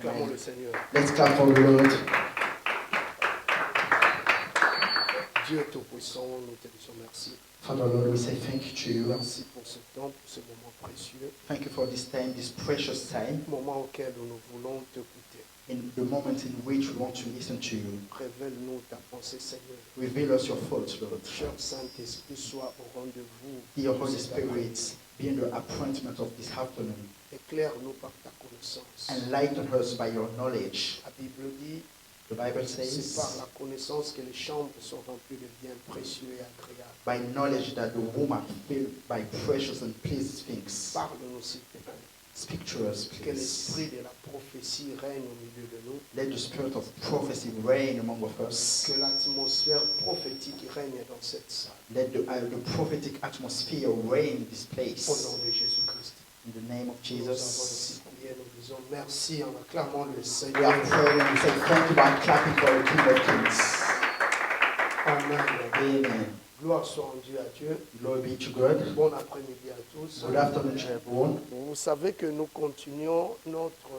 Acclamons le Seigneur. Let's clap for the Lord. Dieu Tout-Puissant, nous te disons merci. Father Lord, we say thank you to you. Merci pour ce temps, pour ce moment précieux. Thank you for this time, this precious time, Moment auquel nous voulons t'écouter. in the moment in which we want to listen to you. Révèle-nous ta pensée, Seigneur. Reveal us your thoughts, Lord. Cher Saint-Esprit, sois au rendez-vous. Your Holy Spirit be in the appointment of this afternoon. Éclaire-nous par ta connaissance. Enlighten us by your knowledge. La Bible dit, The Bible c'est says, par la connaissance que les chambres sont remplies de biens précieux et agréables. by knowledge that the woman filled by precious and pleasant things. Parle-nous, s'il te plaît. Speak to us, Que please. l'esprit de la prophétie règne au milieu de nous. Let the spirit of prophecy reign among us. Que l'atmosphère prophétique règne dans cette salle. Let the prophetic atmosphere reign in this Au place. nom de Jésus-Christ. In the name of Nous avons Jesus. ainsi prié, nous disons merci en acclamant le We Seigneur. are praying and we say thank you by clapping for the King of Kings. Amen. Amen. Gloire soit rendue à Dieu. Glory be to God. Bon après-midi à tous. Good afternoon to everyone. Vous savez que nous continuons notre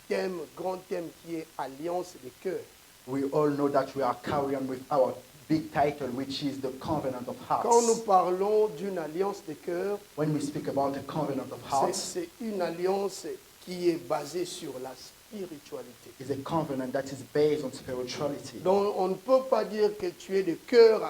thème, grand thème qui est Alliance des cœurs. We all know that we are carrying with our big title, which is the Covenant of Quand nous Hearts. parlons d'une alliance des cœurs, When we speak about the Covenant of Hearts, c'est une alliance qui est basée sur la spiritualité. it's a covenant that is based on spirituality. Donc on ne peut pas dire que tu es de cœur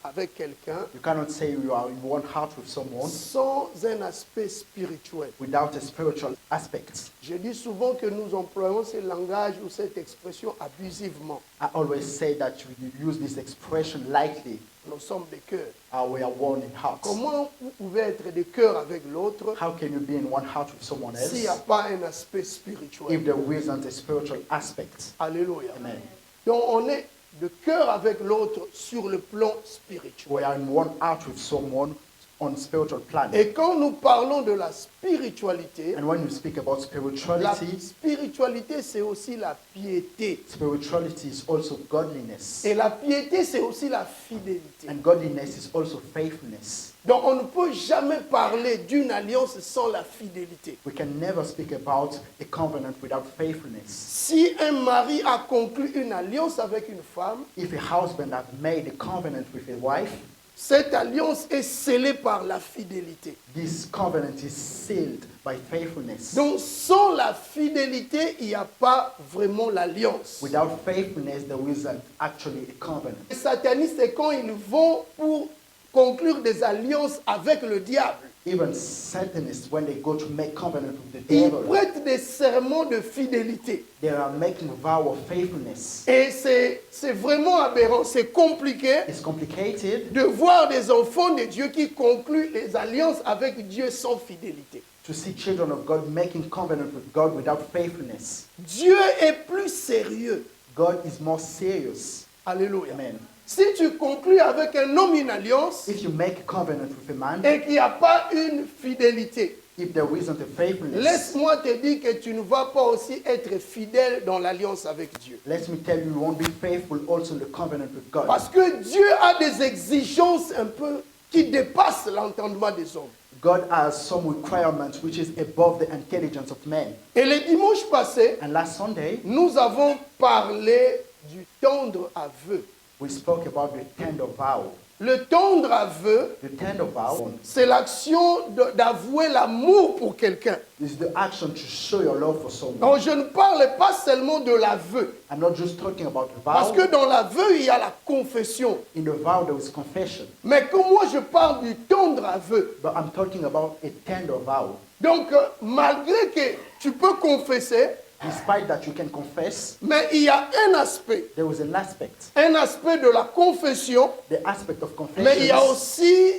avec quelqu'un You cannot say you are in one heart with someone sans un aspect spirituel. without a spiritual aspect. Je dis souvent que nous employons ce langage ou cette expression abusivement. I always say that we use this expression lightly. Nous sommes des cœurs. We are one in heart. Comment vous pouvez être de cœur avec l'autre How can you be in one heart with someone else s'il n'y a pas un aspect spirituel? if there isn't a spiritual aspect? Alléluia. Amen. Donc on est de cœur avec l'autre sur le plan spirituel. We are in one heart with someone on spiritual plan. Et quand nous parlons de la spiritualité, And when you speak about la spirituality, spiritualité c'est aussi la piété. spirituality is also godliness. Et la piété c'est aussi la fidélité. And godliness is also faithfulness. Donc on ne peut jamais parler d'une alliance sans la fidélité. We can never speak about a covenant without faithfulness. Si un mari a conclu une alliance avec une femme, If a husband has made a covenant with a wife, cette alliance est scellée par la fidélité. this covenant is sealed by faithfulness. Donc sans la fidélité, il n'y a pas vraiment l'alliance. Without faithfulness, there isn't actually a covenant. Les satanistes, c'est quand ils vont pour conclure des alliances avec le diable. Even Satanists, when they go to make covenant with the Ils devil, prêtent des serments de fidélité. they are making a vow of faithfulness. Et c'est vraiment aberrant, c'est compliqué It's complicated de voir des enfants de Dieu qui concluent les alliances avec Dieu sans fidélité. to see children of God making covenant with God without faithfulness. Dieu est plus sérieux. God is more serious. Alléluia. Amen. Si tu conclus avec un homme une alliance If you make a covenant with a man, et qu'il n'y a pas une fidélité, if there isn't a faithfulness, laisse-moi te dire que tu ne vas pas aussi être fidèle dans l'alliance avec Dieu. let me tell you, you won't be faithful also in the covenant with God. Parce que Dieu a des exigences un peu qui dépassent l'entendement des hommes. God has some requirements which is above the intelligence of men. Et le dimanche passé, And last Sunday, nous avons parlé du tendre aveu. we spoke about the tender vow. Le tendre aveu, The tender vow c'est l'action d'avouer l'amour pour quelqu'un. is the action to show your love for someone. Donc je ne parle pas seulement de l'aveu. I'm not just talking about the Parce vow. que dans l'aveu, il y a la confession. In the vow, there is confession. Mais comme moi, je parle du tendre aveu. But I'm talking about a tender vow. Donc, malgré que tu peux confesser, Despite that, you can confess, mais il y a un aspect. there is an aspect. Un aspect de la confession, The aspect of mais il y a confession. aussi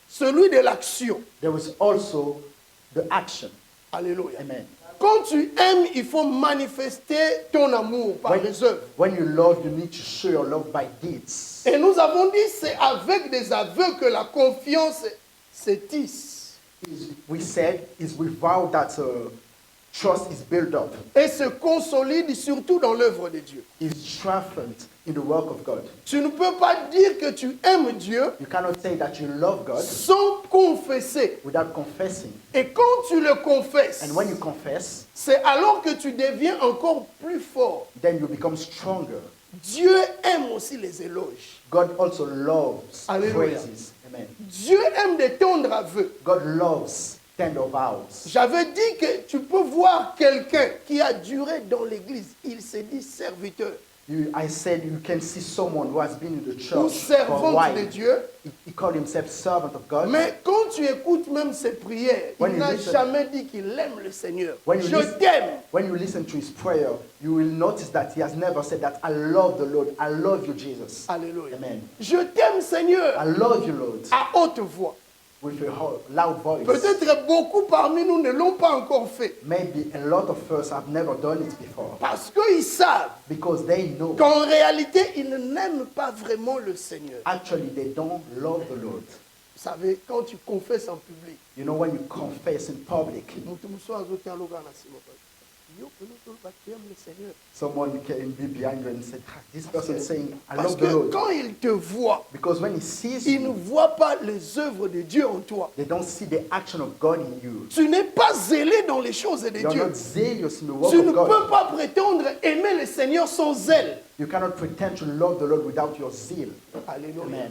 celui de l'action. There is also the action. Alléluia. Amen. Quand tu aimes, il faut manifester ton amour par les œuvres. When you love, you need to show your love by deeds. Et nous avons dit, c'est avec des aveux que la confiance se tisse. We said is we vow that Trust is built up, et se consolide surtout dans l'œuvre de Dieu. is strengthened in the work of God. Tu ne peux pas dire que tu aimes Dieu You cannot say that you love God sans confesser. without confessing. Et quand tu le confesses, And when you confess, c'est alors que tu deviens encore plus fort. then you become stronger. Dieu aime aussi les éloges. God also loves Alléluia. praises. Amen. Dieu aime de tendres aveux. God loves tender vows. J'avais dit que tu peux voir quelqu'un qui a duré dans l'église. Il se dit serviteur I said you can see someone who has been in the ou church for a servante de while. Dieu. He called himself servant of God. Mais quand tu écoutes même ses prières, When il you n'a listen- jamais dit qu'il aime le Seigneur. When you Je listen- t'aime. When you listen to his prayer, you will notice that he has never said that I love the Lord. I love you, Jesus. Alléluia. Amen. Je t'aime, Seigneur. I love you, Lord. À haute voix. With a loud voice. Peut-être beaucoup parmi nous ne l'ont pas encore fait. Maybe a lot of us have never done it before. Parce qu'ils savent Because they know qu'en réalité, ils n'aiment pas vraiment le Seigneur. actually they don't love the Lord. Vous savez, quand tu confesses en public, You know, when you confess in public, someone can be behind you and say, "Ah, this person saying, I parce love the que Lord." quand ils te voient, Because when he sees ils ne you, voient pas les œuvres de Dieu en toi. they don't see the action of God in you. Tu n'es pas zélé dans les choses de You're Dieu. not zealous in the work Tu ne of God. peux pas prétendre aimer le Seigneur sans zèle. You cannot pretend to love the Lord without your zeal. Alléluia. Amen.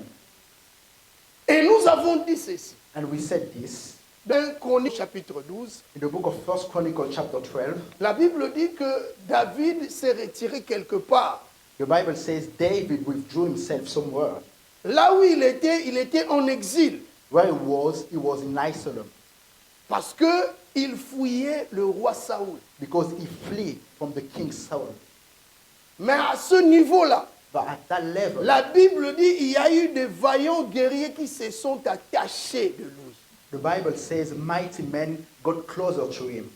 Et nous avons dit ceci. And we said this Dans Chronique chapitre 12, in the book of 1 Chronicles chapter 12. la Bible dit que David s'est retiré quelque part. The Bible says David withdrew himself somewhere. Là où il était en exil. Where he was in Isolum. Parce qu'il fouillait le roi Saoul. Because he fled from the king Saul. Mais à ce niveau-là, But at that level, la Bible dit qu'il y a eu des vaillants guerriers qui se sont attachés de lui. the Bible says mighty men got closer to him.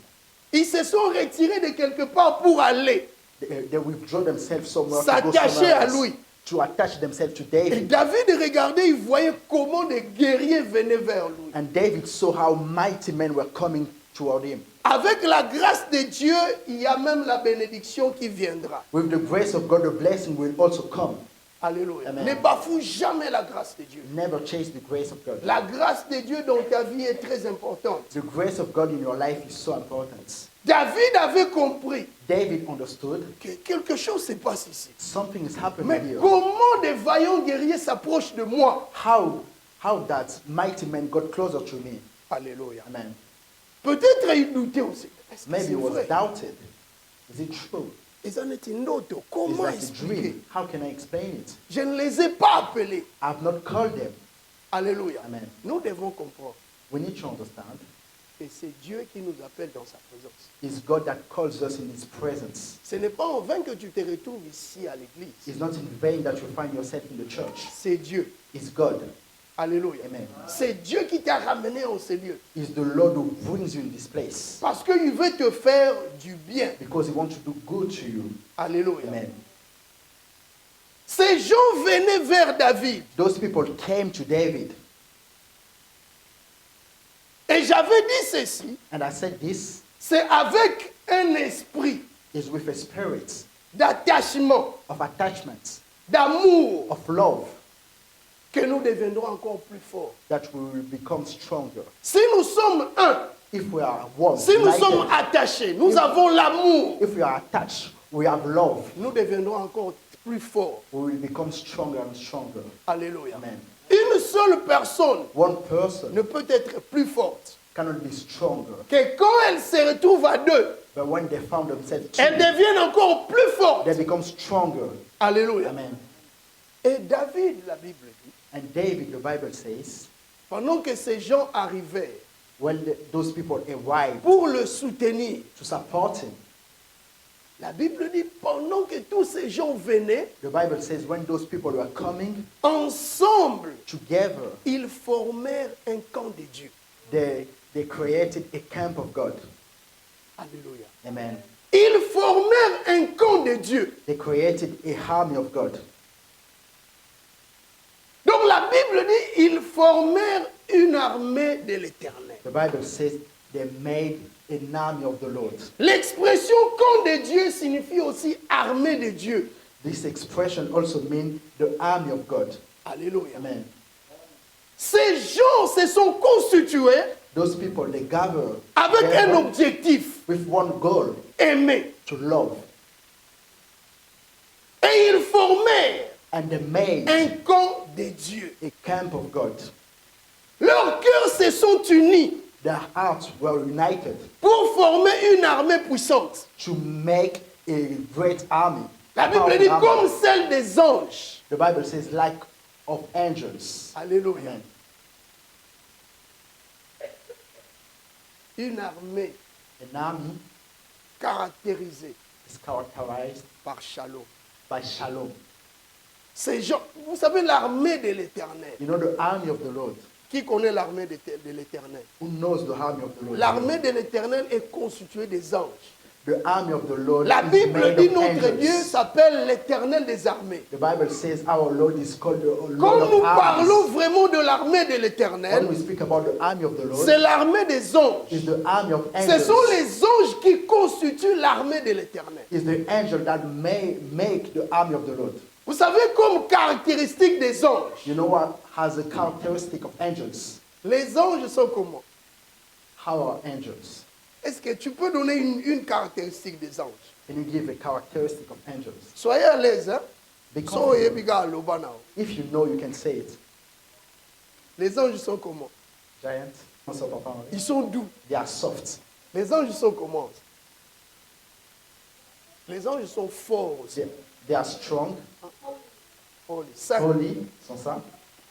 Ils se sont retirés de quelque part pour aller They withdraw themselves somewhere to go s'attacher somewhere à else, lui. to attach themselves to Et David. David regardait, il voyait comment des guerriers venaient vers lui. And David saw how mighty men were coming toward him. Avec la grâce de Dieu, il y a même la bénédiction qui viendra. With the grace of God, the blessing will also come. Alléluia. Amen. Ne bafoue jamais la grâce de Dieu. Never chase the grace of God. La grâce de Dieu dans ta vie est très importante. The grace of God in your life is so important. David avait compris David understood que quelque chose se passe ici. something is happening Mais here. comment des vaillants guerriers s'approchent de moi? How that mighty men got closer to me. Alléluia. Amen. Peut-être il doutait aussi. Est-ce que Maybe c'est he was vrai? doubted. Is it true? Ils en étaient ndoto. Is Comment that a expliquer? dream? How can I explain it? Je ne les ai pas appelés. I've not called them. Alléluia. Amen. Nous devons comprendre We need to understand. que c'est Dieu qui nous appelle dans sa présence. It's God that calls us in His presence. Ce n'est pas en vain que tu te retrouves ici à l'église. It's not in vain that you find yourself in the church. C'est Dieu. It's God. Alléluia. Amen. C'est Dieu qui t'a ramené en ce lieu. It's the Lord who brings you in this place. Parce qu'il veut te faire du bien. Because He wants to do good to you. Alléluia. Amen. Ces gens venaient vers David. Those people came to David. Et j'avais dit ceci. And I said this C'est avec un esprit is with a spirit d'attachement, of attachment, d'amour, of love, que nous deviendrons encore plus forts. that we will become stronger. Si nous sommes un, If we are one, si nous united, sommes attachés, nous avons l'amour, if we are attached, we have love, nous deviendrons encore plus forts. we will become stronger and stronger. Alléluia. Amen. Une seule personne One person ne peut être plus forte cannot be stronger, que quand elle se retrouve à deux, but when they found themselves elle two, devient encore plus forte. they become stronger. Alléluia. Amen. Et David, la Bible dit, And David, the Bible says, pendant que ces gens arrivaient when those people arrived pour le soutenir, to support him, la Bible dit, pendant que tous ces gens venaient, the Bible says when those people were coming ensemble, together, ils formèrent un camp de Dieu. they created a camp of God. Alléluia. Amen. Ils formèrent un camp de Dieu. They created a army of God. Donc la Bible dit, ils formèrent une armée de l'Éternel. The Bible says They made an army of the Lord. L'expression camp de Dieu signifie aussi armée de Dieu. This expression also means the army of God. Alléluia. Amen. Ces gens se sont constitués Those people, they gather avec un together objectif, with one goal, aimer. to love. Et ils formèrent And they made un camp de Dieu. a camp of God. Leurs cœurs se sont unis Their hearts were united pour former une armée puissante. to make a great army. La a Bible powerful dit army. comme celle des anges. The Bible says, like of angels. Alléluia. Amen. Une armée An army caractérisée is characterized par shalom. by shalom. Ces gens, vous savez, l'armée de l'éternel. You know the army of the Lord. Qui connaît l'armée de l'éternel? Who knows the army of the Lord? L'armée de l'éternel est constituée des anges. The army of the Lord La is Bible made dit of notre angels. Dieu s'appelle l'éternel des armées. The Bible says our Lord is called the Lord Quand of nous parlons armies. vraiment de l'armée de When l'éternel, we speak about the army of the Lord, c'est l'armée des anges. is the army of Ce angels. sont les anges qui constituent l'armée de l'éternel. Is the angel that may make the army of the Lord. Vous savez, comme caractéristique des anges, You know what has a characteristic of angels? les anges sont comment? How are angels? Est-ce que tu peux donner une caractéristique des anges? Can you give a characteristic of angels? Soyez à l'aise, hein? Be So, confident. yebiga aloba nao. If you know, you can say it. Les anges sont comment? Giant. Also, Papa. Ils sont doux. They are soft. Les anges sont comment? Les anges sont forts aussi. They are strong, Holy, saints. holy, sans ça.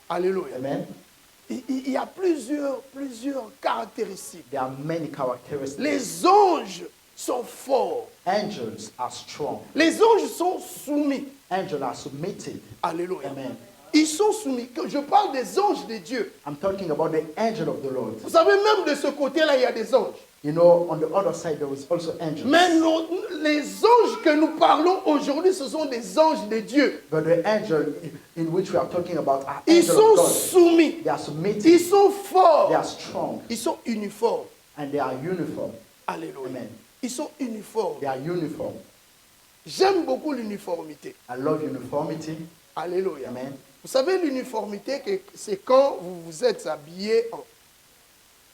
Alléluia. Amen. Il y a plusieurs caractéristiques. There are many characteristics. Les anges sont forts. Angels are strong. Les anges sont soumis. Angels are submitted. Alléluia. Amen. Ils sont soumis. Quand je parle des anges de Dieu. I'm talking about the angel of the Lord. Vous savez, même de ce côté-là, il y a des anges. You know, on the other side, there is also angels. Mais les anges que nous parlons aujourd'hui, ce sont des anges de Dieu. But the angel in which we are talking about are Ils angels sont of God. soumis. They are submitted. Ils sont They forts. are strong. Ils sont uniformes. And they are uniform. Alléluia. Amen. Ils sont uniformes. They are uniform. J'aime beaucoup l'uniformité. I love uniformity. Alléluia. Amen. Vous savez, l'uniformité, c'est quand vous vous êtes habillés en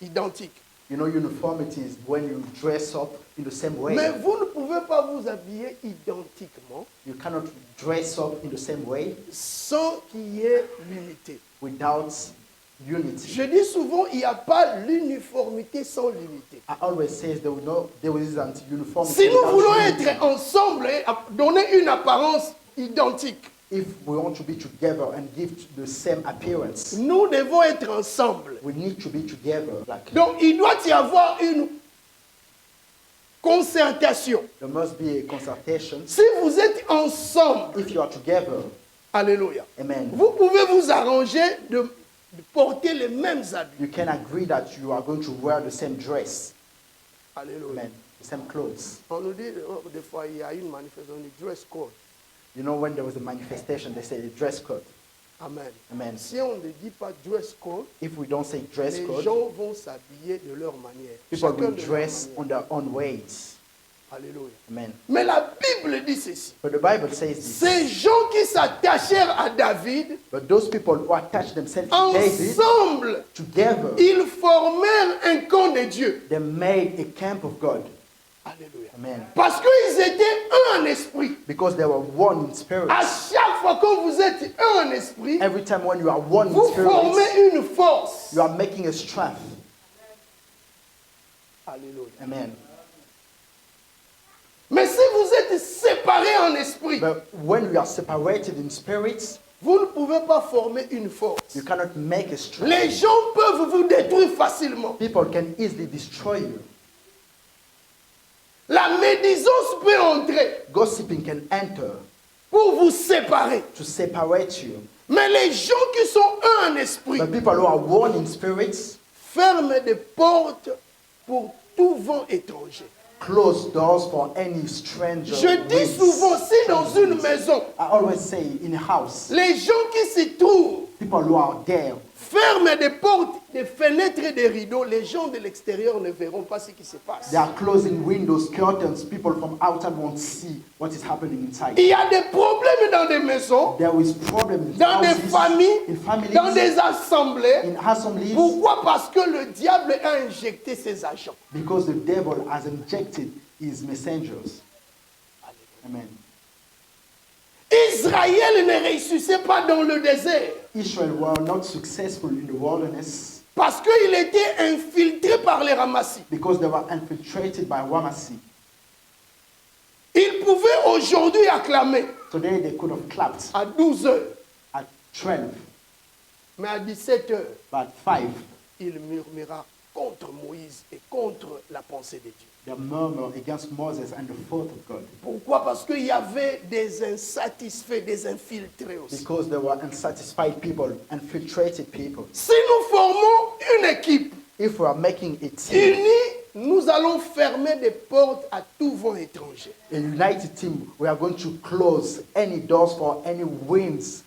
identique. You know, uniformity is when you dress up in the same way. Mais vous ne pouvez pas vous habiller identiquement You cannot dress up in the same way sans qu'il y ait l'unité. without unity. Je dis souvent, il n'y a pas l'uniformité sans l'unité. I always say there isn't uniformity. Si nous without voulons unity. être ensemble et donner une apparence identique, If we want to be together and give the same appearance, nous devons être ensemble. we need to be together. Like Donc, il doit y avoir une concertation. there must be a consultation. Si vous êtes ensemble, If you are together, alléluia, amen. vous pouvez vous arranger de porter les mêmes habits. You can agree that you are going to wear the same dress, Alléluia. amen, the same clothes. On nous dit, des fois, il y a une manifestation, on dit dress code. You know, when there was a manifestation, they say the dress code. Amen. Amen. Si on ne dit pas dress code, If we don't say dress les code, gens vont s'habiller de leur manière. people Chacun will de leur dress manière. on their own ways. Alléluia. Amen. Mais la Bible dit ceci. But the Bible says this. Ces gens qui s'attachèrent à David, But those people who attach themselves to David, ensemble, together, ils formèrent un camp de Dieu. they made a camp of God. Alléluia. Amen. Parce qu'ils étaient un en esprit. Because they were one in spirit. À chaque fois que vous êtes un en esprit, Every time when you are one in vous spirit, formez une force. you are making a strength. Alléluia. Amen. Mais si vous êtes séparés en esprit, But when we are separated in spirits, vous ne pouvez pas former une force. you cannot make a strength. Les gens peuvent vous détruire facilement. People can easily destroy you. La médisance peut entrer Gossiping can enter pour vous séparer. to separate you. Mais les gens qui sont un en esprit But people who are one in spirits ferment des portes pour tout vent étranger. close doors for any stranger. Je dis winds. souvent, si dans une maison, I always say in a house, les gens qui se trouvent People who are there, Ferme des portes, des fenêtres et des rideaux. Les gens de l'extérieur ne verront pas ce qui se passe. they are closing windows, curtains. People from outside won't see what is happening inside. Il y a des problèmes dans des maisons, There is problems in dans des houses, familles, in families, dans des assemblées. in assemblies, Pourquoi? Parce que le diable a injecté ses agents. because the devil has injected his messengers. Amen. Israël ne réussissait pas dans le désert Israel were not successful in the wilderness parce qu'il était infiltré par les ramassis. because they were infiltrated by Ramassi. Ils pouvaient aujourd'hui acclamer Today they could have clapped à 12 heures, at 12, mais à 17 heures, but 5 il murmura contre Moïse et contre la pensée de Dieu. they murmured against Moses and the thought of God Pourquoi? Parce qu'il y avait des insatisfaits, des infiltrés aussi. because there were unsatisfied people, infiltrated people. Si nous formons une équipe If we are making a team, unie, nous allons fermer des portes à tout vent étranger. a united team, we are going to close any doors for any winds,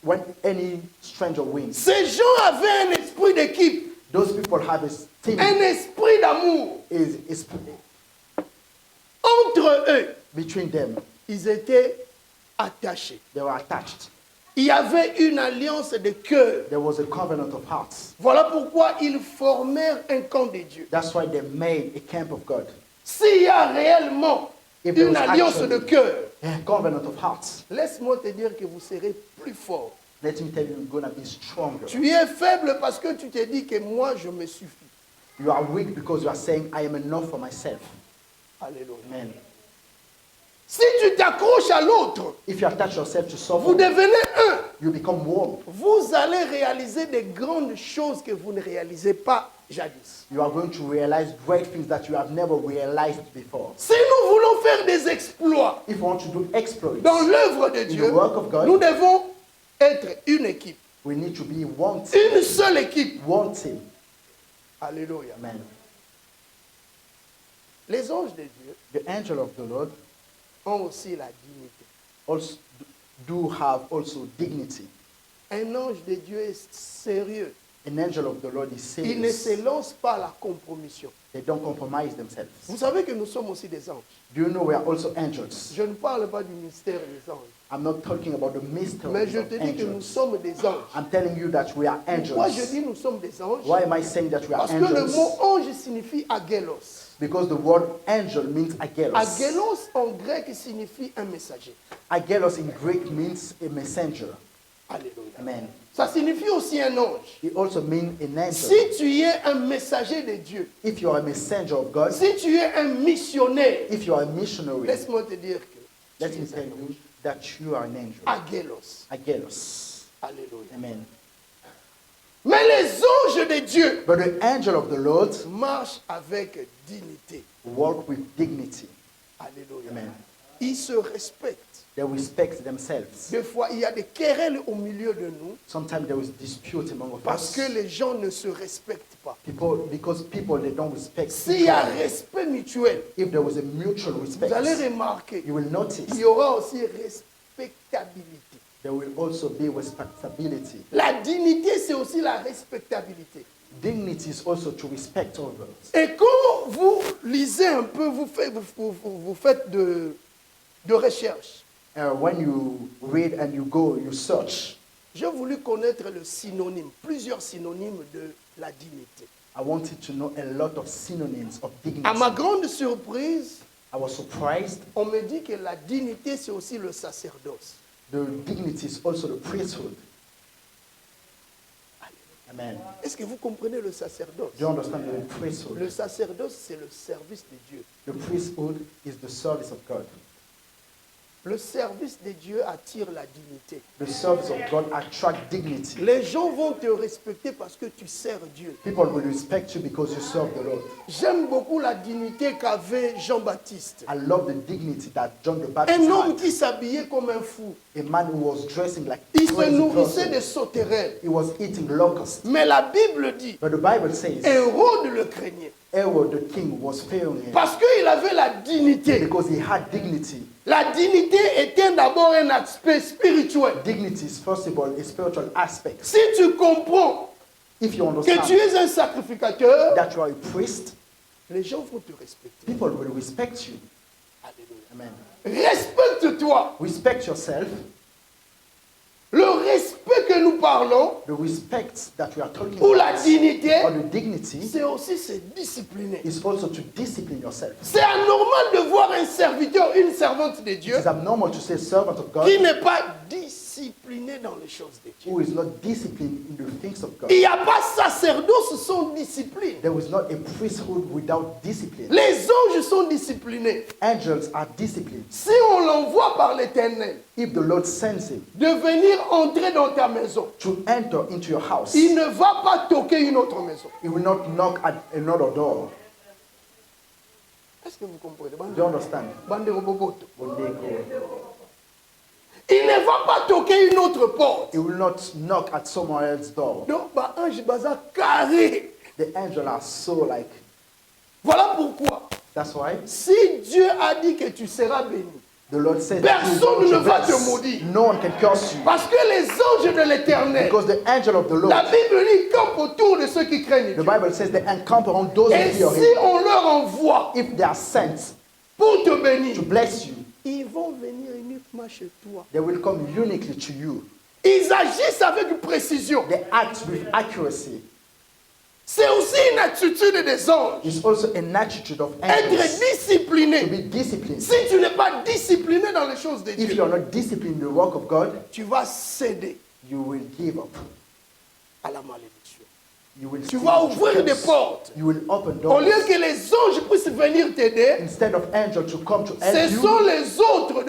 when any stranger wins. Ces gens avaient un esprit d'équipe, Those people have a team un esprit d'amour. is Entre eux, between them. ils étaient attachés. They were attached. Il y avait une alliance de cœur. There was a covenant of hearts. Voilà pourquoi ils formèrent un camp de Dieu. That's why they made a camp of God. S'il y a réellement If there une was alliance actually de cœur, a covenant of hearts, laisse-moi te dire que vous serez plus fort. let me tell you, you're going to be stronger. Tu es faible parce que tu te dis que moi, je me suffis. You are weak because you are saying, I am enough for myself. Alléluia. Amen. Si tu t'accroches à l'autre, If you attach yourself to vous someone, devenez un. you become one. Vous allez réaliser des grandes choses que vous ne réalisez pas jadis. You are going to realize great things that you have never realized before. Si nous voulons faire des exploits If you want to do exploits, dans l'œuvre de Dieu, the work of God, nous devons être une équipe, we need to be one team. une seule équipe. One team. Alléluia. Amen. Les anges de Dieu The angel of the Lord ont aussi la dignité. also do have also dignity. Un ange de Dieu est sérieux. An angel of the Lord is Il ne serious. se lance pas à la compromission. They don't compromise themselves. Vous savez que nous sommes aussi des anges. Do you know we are also angels? Je ne parle pas du mystère des anges, I'm not talking about the mystery mais je of te dis que nous angels. sommes des anges. I'm telling you that we are Pourquoi je angels. dis nous sommes des anges? Why am I saying that we are Parce que le angels? mot ange signifie agelos. Because the word angel means agelos. Agelos en grec signifie un messager. Agelos in Greek means a messenger. Alléluia. Amen. Ça signifie aussi un ange. It also means an angel. Si tu es un messager de Dieu, If you are a messenger of God, si tu es un missionnaire, if you are a missionary, laisse-moi te dire que let tu me es tell un you ange. that you are an angel. Agelos. Agelos. Alléluia. Amen. Mais les anges de Dieu But the angel of the Lord marchent avec dignité. walk with dignity. Alléluia. Amen. Ils se respectent. They respect themselves. Des fois, il y a des querelles au milieu de nous Sometimes there is dispute among parce us. que les gens ne se respectent pas. Because people, they don't respect S'il each y a other. respect mutuel, If there was a mutual vous allez respect, remarquer, you will notice il y aura aussi respectabilité. there will also be respectability. La dignité, c'est aussi la respectabilité. Dignity is also to respect others. Et quand vous lisez un peu, vous faites de recherche, When you read and you go, you search. j'ai voulu connaître le synonyme, plusieurs synonymes de la dignité. I wanted to know a lot of synonyms of dignity. À ma grande surprise, I was surprised. on me dit que la dignité, c'est aussi le sacerdoce. The dignity is also the priesthood. Amen. Est-ce que vous comprenez le sacerdoce? Do you understand the priesthood? Le sacerdoce, c'est le service de Dieu. The priesthood is the service of God. Le service de Dieu attire la dignité. The service of God attracts dignity. Les gens vont te respecter parce que tu sers Dieu. People will respect you because you serve the Lord. J'aime beaucoup la dignité qu'avait Jean-Baptiste. I love the dignity that John the Baptist Un homme had. qui s'habillait comme un fou. A man who was dressing like Il a se crazy nourrissait person. des sauterelles. He was eating locusts. Mais la Bible dit, But the Bible says Hérode le craignait. Herod the king was fearing him Parce qu'il avait la dignité. because he had dignity. La dignité était d'abord un aspect spirituel. Dignity is first of all a spiritual aspect. Si tu comprends If you que tu understand es un sacrificateur, that you are a priest, les gens vont te respecter. people will respect you. Alléluia. Amen. Respecte-toi. Respect yourself. Le respect que nous parlons, The respect that we are talking ou la about, dignité, or the dignity, c'est aussi se discipliner. is also to discipline yourself. C'est anormal de voir un serviteur, une servante de Dieu It is abnormal to say servant of God qui n'est pas discipliné dans les choses de Dieu. who is not disciplined in the things of God. Il n'y a pas sacerdoce sans discipline. There is not a priesthood without discipline. Les anges sont disciplinés. Angels are disciplined. Si on l'envoie par l'Éternel If the Lord sends him de venir entrer dans ta maison, to enter into your house, il ne va pas toquer une autre maison. he will not knock at another door. Est-ce que vous comprenez? Do you understand? Bande roboboto. He Il ne va pas toquer une autre porte. will not knock at someone else's door. Donc, bah, ange baza carré. The angels are so like, Voilà pourquoi, that's why si Dieu a dit que tu seras béni, the Lord said that he is personne going ne to va te bless. maudire. No one can curse you. Parce que les anges de l'Éternel, Because the angel of the Lord, la Bible dit, campent autour de ceux qui craignent the Dieu. Bible says they encamp around those who Et fear si him. on leur envoie If they are sent pour te bénir, to bless you, ils vont venir uniquement chez toi. they will come uniquely to you. Ils agissent avec précision. They act with accuracy. C'est aussi une attitude des anges. It's also an attitude of Être angels to discipliné. be disciplined. Si tu n'es pas discipliné dans les choses de If Dieu, you are not disciplined in the work of God, tu vas céder you will give up. à la malédiction. You will Tu still vas ouvrir des curse. portes. You will open Au lieu doors. que les anges puissent venir t'aider, Instead of angels to come to ce help sont you, les autres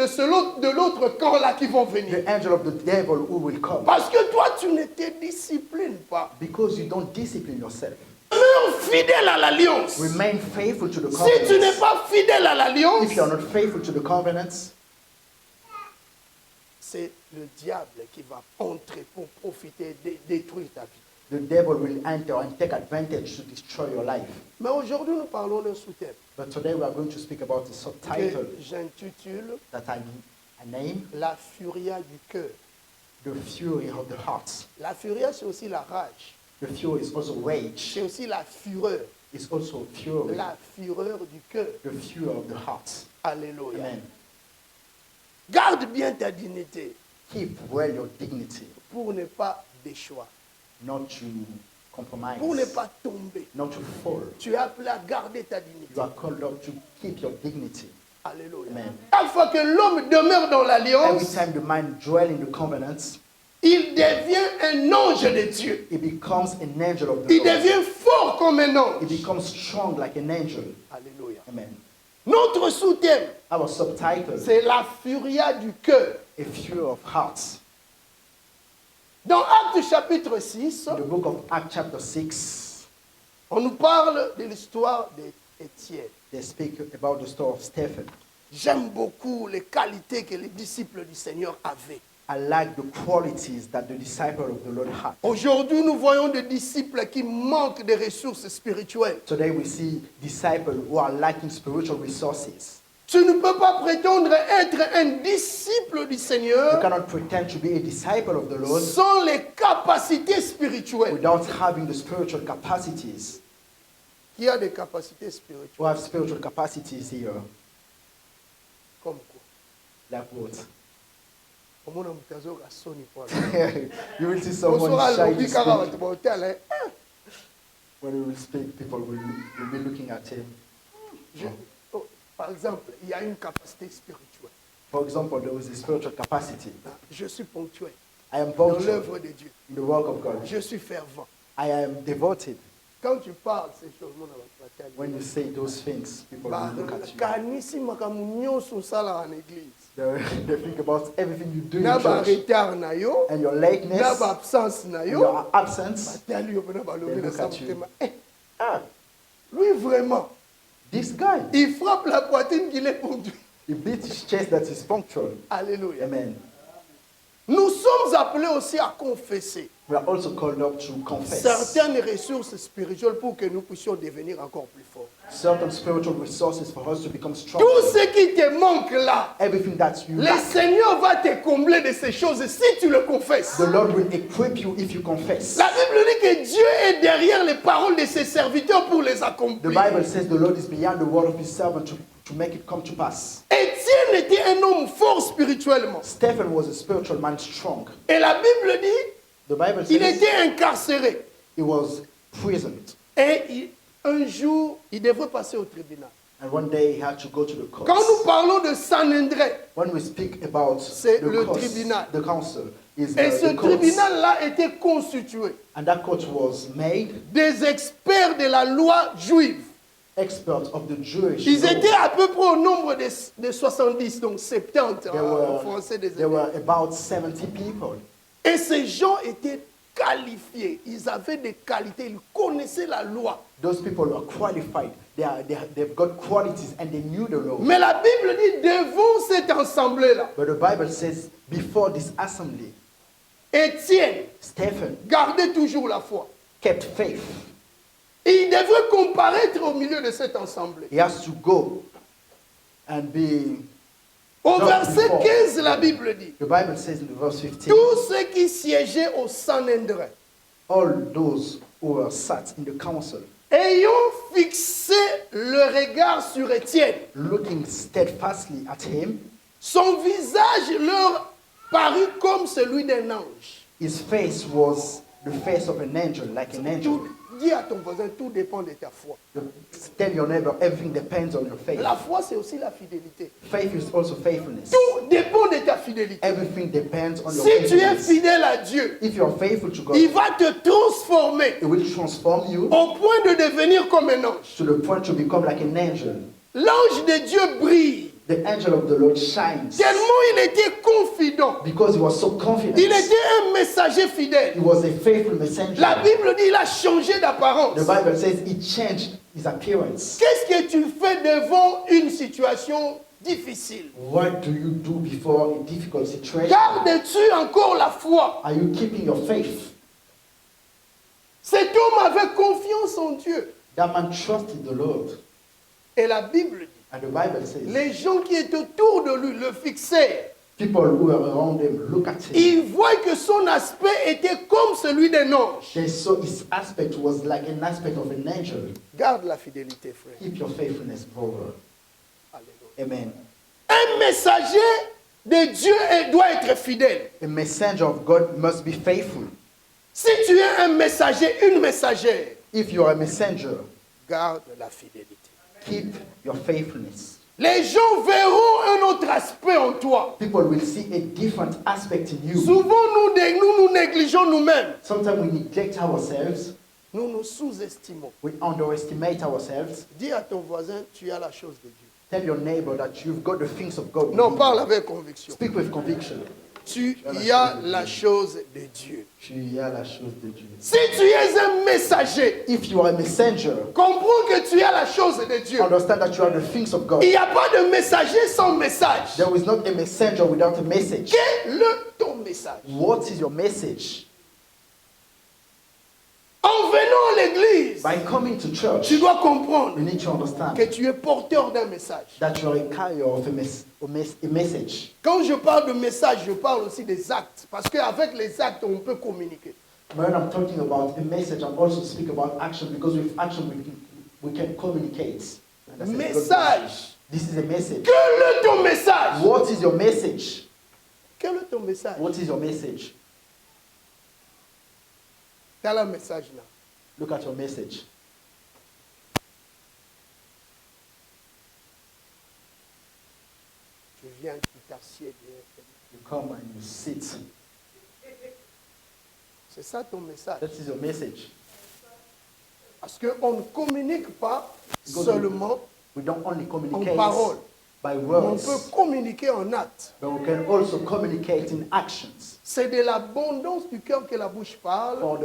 de l'autre camp là qui vont venir. the angel of the devil who will come. Parce que toi, tu ne te disciplines pas. Because you don't discipline yourself. Demeure fidèle à l'alliance. Remain faithful to the Si tu n'es covenants. pas fidèle à l'alliance, If you are not faithful to the covenants, c'est le diable qui va entrer pour profiter et détruire ta vie. the devil will enter and take advantage to destroy your life. Mais aujourd'hui, nous parlons d'un sous-thème But today we are going to speak about a subtitle que j'intitule that I name La furia du cœur. The Fury of the Heart. La furia, c'est aussi la rage. The fury is also rage. C'est aussi la fureur. It's also fury. La fureur du cœur. The fury of the heart. Alléluia. Amen. Garde bien ta dignité Keep well your dignity, pour ne pas déchoir, not to compromise, pour ne pas tomber. not to fall. Tu es appelé à garder ta dignité. You are called up to keep your dignity. Alléluia. Amen. Chaque fois que l'homme demeure dans Every l'alliance, time the man dwells in the covenants, il devient un ange de Dieu. it becomes an angel of the Il Lord. devient fort comme un It ange. becomes strong like an angel. Alléluia. Amen. Notre sous-thème, Our subtitle, c'est la furia du cœur. A Fury of Hearts. Dans Actes chapitre 6, In the book of Acts chapter 6, on nous parle de l'histoire d'Étienne. they speak about the story of Stephen. J'aime beaucoup les qualités que les disciples du Seigneur avaient. I like the qualities that the disciple of the Lord had. Aujourd'hui, nous voyons des disciples qui manquent de ressources spirituelles. Today we see disciples who are lacking spiritual resources. Tu ne peux pas prétendre être un disciple du You Seigneur cannot pretend to be a disciple of the Lord sans les capacités spirituelles. without having the spiritual capacities. Qui a des capacités We spirituelles have spiritual capacities here. comme quoi? Like what? Omona mutazo ka soni kwa. You will see someone Osora shy lobi to kaka speak. batu ba hotel, hein. When we will speak, people will be looking at him. Oh, par exemple, il y a une capacité spirituelle. For example, there was a spiritual capacity. Je suis ponctuel I am dans punctual l'œuvre de Dieu. in the work of God. Je suis fervent. I am devoted. Quand tu parles ces choses, mon When you say those things, people bah, will look at you. kanisi makambo nyonso osala en église. They think about everything you do in Na ba church retard na yo, and your na lateness ba absence na and yo, your absence. batali yo pena balobi They na look sa at you. motema. Ah, Lui vraiment, this guy, il frappe la poitrine qu'il est ponctuel. he beats his chest that is punctual. Alléluia. Amen. Nous sommes appelés aussi à confesser We are also called up to confess certaines ressources spirituelles pour que nous puissions devenir encore plus forts. certain spiritual resources for us to become stronger. Tout ce qui te manque là, Everything that you le lack, Seigneur va te combler de ces choses si tu le confesses. the Lord will equip you if you confess. La Bible dit que Dieu est derrière les paroles de ses serviteurs pour les The accomplir. Bible says the Lord is beyond the word of his servant to make it come to pass. Étienne était un homme fort spirituellement. Stephen was a spiritual man, strong. Et la Bible dit The Bible il says était incarcéré. he was imprisoned. Et un jour, il devrait passer au tribunal. And one day he had to go to the court. Quand nous parlons de Sanhedrin, When we speak about C'est the le courts, tribunal. the council is et ce the courts. tribunal-là était constitué And that court was made des experts de la loi juive. experts of the Jewish Ils law. étaient à peu près au nombre de 70, donc 70 en français des There were about 70 people. Et ces gens étaient qualifiés, ils avaient des qualités, ils connaissaient la loi. Those people were qualified. They've got qualities and they knew the law. Mais la Bible dit devant cette assemblée-là, But the Bible says before this assembly, Étienne Stephen gardait toujours la foi. kept faith. Et il devrait comparaître au milieu de cette assemblée. He has to go and be. Au Just verset before. 15, la Bible dit, The Bible says in verse 15, tous ceux qui siégeaient au Sanhedrin, all those who were sat in the council, ayant fixé le regard sur Étienne, looking steadfastly at him, son visage leur parut comme celui d'un ange. his face was the face of an angel, like an angel. Tout, dis à ton voisin, tout dépend de ta foi. Tell your neighbor, everything depends on your faith. La foi, c'est aussi la fidélité. Faith is also faithfulness. Tout dépend de ta fidélité. Everything depends on your Si tu es faithfulness. fidèle à Dieu, If you are faithful to God, il va te transformer it will transform you au point de devenir comme un ange. to the point to become like an angel. L'ange de Dieu brille The angel of the Lord shines tellement il était confident. because he was so confident. Il était un messager fidèle. He was a faithful messenger. La Bible dit il a changé d'apparence. The Bible says he changed his appearance. Qu'est-ce que tu fais devant une situation difficile? What do you do before a difficult situation? Gardes-tu encore la foi? Are you keeping your faith? Cet homme avait confiance en Dieu. That man trusted the Lord. Et la Bible dit, And the Bible says les gens qui étaient autour de lui le fixaient. people who were around him look at him. Ils voient que son aspect était comme celui d'un ange. They saw his aspect was like an aspect of an angel. Garde la fidélité, frère. Keep your faithfulness, brother. Alléluia. Amen. Un messager de Dieu doit être fidèle. A messenger of God must be faithful. Si tu es un messager, une messagère, If you are a messenger, garde la fidélité. keep your faithfulness. Les gens verront un autre aspect en toi. People will see a different aspect in you. Souvent, nous négligeons nous-mêmes. Sometimes we neglect ourselves. Nous nous sous-estimons. We underestimate ourselves. Dis à ton voisin, tu as la chose de Dieu. Tell your neighbor that you've got the things of God. Non, within parle you. avec conviction. Speak with conviction. Tu as la chose de Dieu. Tu as la chose de Dieu. Si tu es un messager, If you are a messenger, comprends que tu as la chose de Dieu. understand that you are the things of God. Il n'y a pas de messager sans message. There is not a messenger without a message. Quel est ton message? What is your message? En venant à l'église, By coming to church, tu dois comprendre you need to understand que tu es porteur d'un message. that you are a carrier of a message. Quand je parle de message, je parle aussi des actes. Parce qu'avec les actes, on peut communiquer. When I'm talking about a message, I'm also speak about action because with action we can communicate. And I said, Message. this is a message. Quel est ton message? What is your message? Quel est ton message? What is your message? Quel est le message là? Look at your message. Tu viens, tu t'assieds bien. You come and you sit. C'est ça ton message. That is your message. Parce qu'on ne communique pas Because seulement We don't only en communicate parole. by On words, peut communiquer en actes. but we can also communicate in actions. C'est de l'abondance du cœur que la bouche parle. For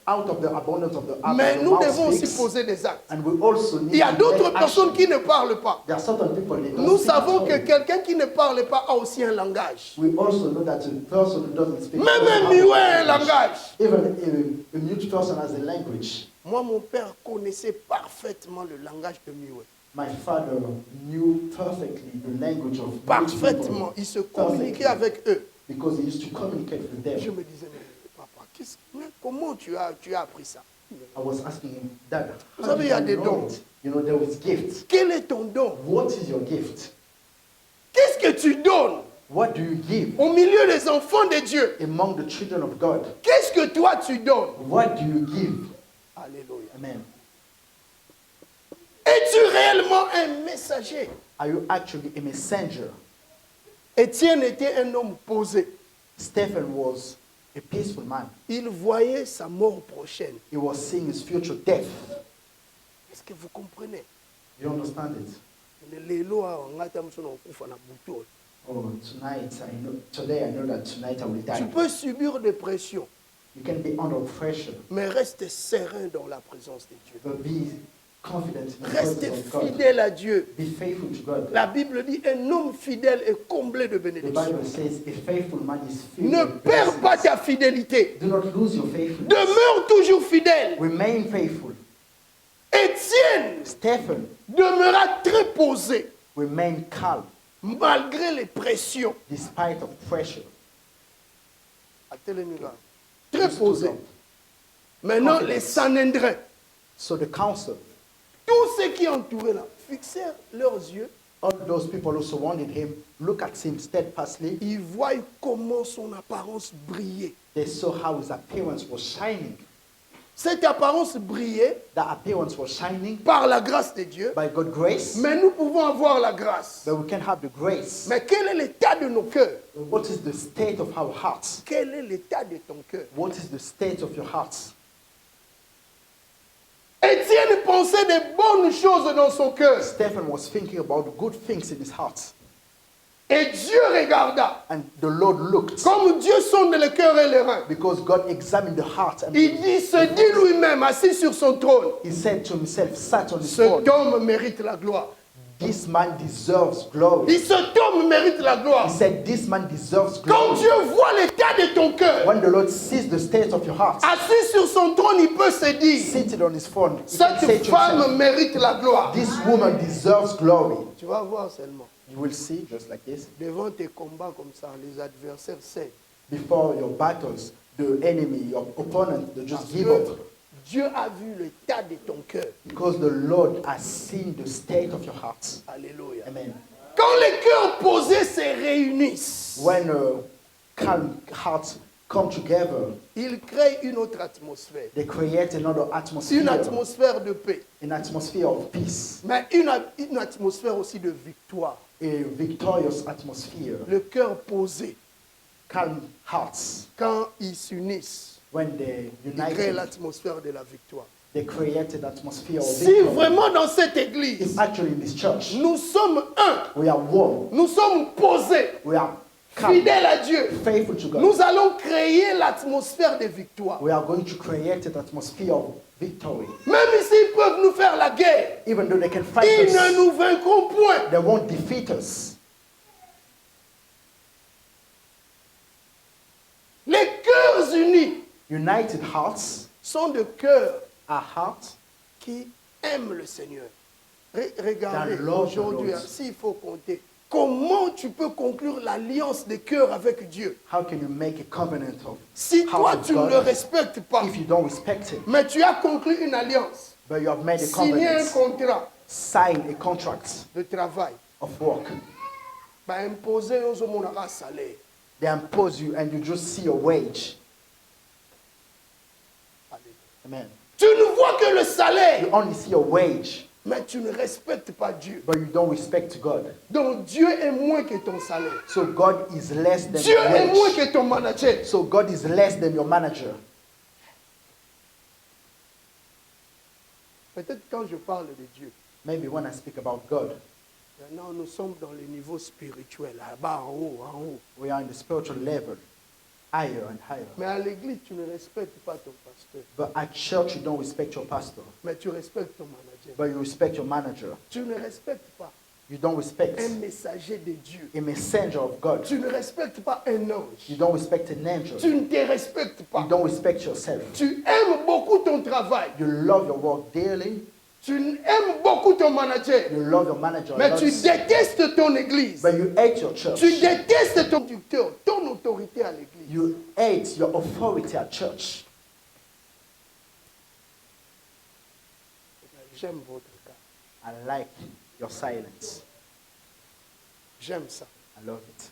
out of the abundance of the heart, Mais the nous mouth devons aussi speaks, poser des actes. and we also need Il y a to d'autres take personnes action. qui ne parlent pas. There are certain people, they don't Nous speak at savons que all. quelqu'un qui ne parle pas a aussi un langage. We also know that a person who doesn't speak Même doesn't un have muet a a un language. langage. Even a mute person has a language. Moi, mon père connaissait parfaitement le langage de muet. My father knew perfectly the language of mute Parfaitement. people Il se communiquait avec eux. because he used to communicate with Je them. me disais, mais papa, mais comment tu as appris ça? I was asking him, Dad, Vous how savez, did il y a you des know dons. it? You know, there was gifts. Quel est ton don? What is your gift? Qu'est-ce que tu donnes What do you give au milieu des enfants de Dieu? among the children of God? Qu'est-ce que toi tu donnes? What do you give? Alléluia. Amen. Es-tu réellement un messager? Are you actually a messenger? Étienne était un homme posé. Stephen was a peaceful man. Il voyait sa mort prochaine. He was seeing his future death. Est-ce que vous comprenez? You understand it? Lelo ngata msona okufa na butu. Oh, today I know that tonight I will Tu die. peux subir des pressions, You can be under pressure, mais reste serein dans la présence de Dieu. but be confident in the Reste presence of God. fidèle à Dieu. Be faithful to God. La Bible dit un homme fidèle est comblé de The bénédictions. Bible says a faithful man is filled Ne with perds pas blessings. ta fidélité. Do not lose your faithfulness. Demeure toujours fidèle. Remain faithful. Étienne Stephen, demeura très posé remain calm malgré les pressions. despite of pressure. À Télémiga. Très posé. Maintenant, les Sanhédrins, So the council, tous ceux qui entouraient là, fixèrent leurs yeux. all those people who surrounded him, look at him steadfastly. Ils voient comment son apparence brillait. They saw how his appearance was shining. Cette apparence brillait That appearance was shining par la grâce de Dieu. by God's grace. Mais nous pouvons avoir la grâce. But we can have the grace. Mais quel est l'état de nos cœurs? What is the state of our hearts? Quel est l'état de ton cœur? What is the state of your hearts? Étienne pensait des bonnes choses dans son cœur. Stephen was thinking about the good things in his heart. Et Dieu regarda. And the Lord looked. Comme Dieu sonde le cœur et les reins. Because God examined the heart and Il se dit lui-même, assis sur son trône, he said to himself, sat on his cet throne, homme mérite la gloire. this man deserves glory. Dit, cet homme mérite la He gloire. said, this man deserves Quand glory. Dieu voit l'état de ton cœur, When the Lord sees the state of your heart, assis sur son trône, il peut se dire, seated on his throne, he can say cette to femme himself, mérite la gloire. this woman deserves glory. Tu vas voir seulement. You will see, just like this, Devant tes combats comme ça, les adversaires cèdent. before your battles, the enemy, your opponent, they just Parce give que up. Dieu a vu l'état de ton cœur. Because the Lord has seen the state of your heart. Alléluia. Amen. Quand les cœurs posés se réunissent, When calm hearts come together, ils créent une autre atmosphère. they create another Une atmosphere, atmosphère de paix. an atmosphere of peace, Mais une atmosphère aussi de victoire. a victorious atmosphere. Le cœur posé, Calm hearts, quand ils s'unissent, when they ils créent united, l'atmosphère de la victoire. they created atmosphere of Si victory. vraiment dans cette If église, actually in this church, nous sommes un, we are one, nous sommes posés, we are calm, fidèles à Dieu, faithful to God, nous allons créer l'atmosphère de victoire. we are going to create an atmosphere of victory. Même s'ils peuvent nous faire la guerre, Even though they can fight ils ne us, nous vaincront point. they won't defeat us. Les cœurs unis United hearts sont de cœurs are hearts qui aiment le Seigneur. Regardez, That love the aujourd'hui, Lord. s'il faut compter, comment tu peux conclure l'alliance des cœurs avec Dieu? How can you make a covenant of Si toi, hearts tu of ne le God respectes pas, if you don't respect Him? mais tu as conclu une alliance, But you have made a signé un covenant, contrat sign a contract de travail, of work. bah, imposer aux hommes un salaire. They impose you and you just see your wage. Amen. Tu ne vois que le You salaire, only see your wage, mais tu ne respectes pas Dieu. but you don't respect God. Donc Dieu est moins que ton salaire. So God is less than Dieu your est moins wage. que ton manager. So God is less than your manager. Peut-être quand je parle de Dieu, Maybe when I speak about God, maintenant nous sommes dans le niveau spirituel, là-bas en haut, en haut. we are in the spiritual level. higher and higher. Mais à l'église, tu ne respectes pas ton pasteur. But at church, you don't respect your pastor, Mais tu respectes ton manager. but you respect your manager. Tu ne respectes pas You don't respect un messager de Dieu. a messenger of God. Tu ne respectes pas un ange. You don't respect an angel. Tu ne te respectes You pas. don't respect yourself. Tu aimes beaucoup ton travail. You love your work dearly. Tu aimes beaucoup ton manager. You love your manager a Mais lot. tu détestes ton église. But you hate your church. Tu détestes ton conducteur, ton autorité à l'église. You hate your authority at church. J'aime votre cas. I like your silence. J'aime ça. I love it.